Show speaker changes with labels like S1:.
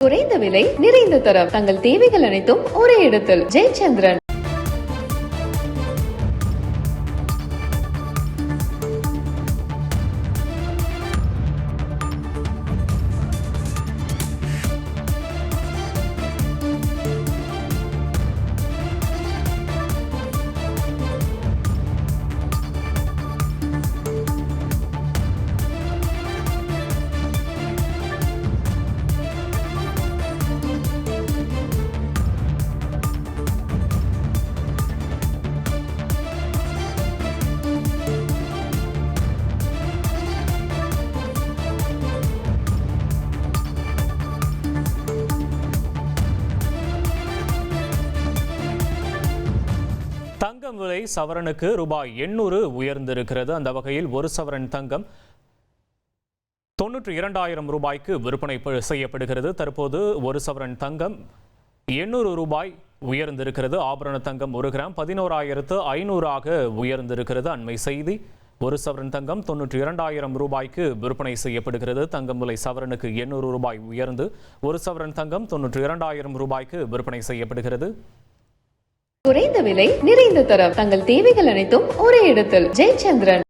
S1: குறைந்த விலை நிறைந்த தரம் தங்கள் தேவைகள் அனைத்தும் ஒரே இடத்தில் ஜெயச்சந்திரன்.
S2: தங்கம் விலை சவரனுக்கு ரூபாய் 800 உயர்ந்திருக்கிறது. அந்த வகையில் ஒரு சவரன் தங்கம் 92,000 ரூபாய்க்கு விற்பனை செய்யப்படுகிறது. தற்போது ஒரு சவரன் தங்கம் 800 ரூபாய் உயர்ந்திருக்கிறது. ஆபரண தங்கம் 1 கிராம் 11,500 உயர்ந்திருக்கிறது. அண்மை செய்தி. ஒரு சவரன் தங்கம் 92,000 ரூபாய்க்கு விற்பனை செய்யப்படுகிறது. தங்கம் விலை சவரனுக்கு 800 ரூபாய் உயர்ந்து ஒரு சவரன் தங்கம் 92,000 ரூபாய்க்கு விற்பனை செய்யப்படுகிறது.
S1: குறைந்த விலை நிறைந்த தரம் தங்கள் தேவைகள் அனைத்தும் ஒரே இடத்தில் ஜெயச்சந்திரன்.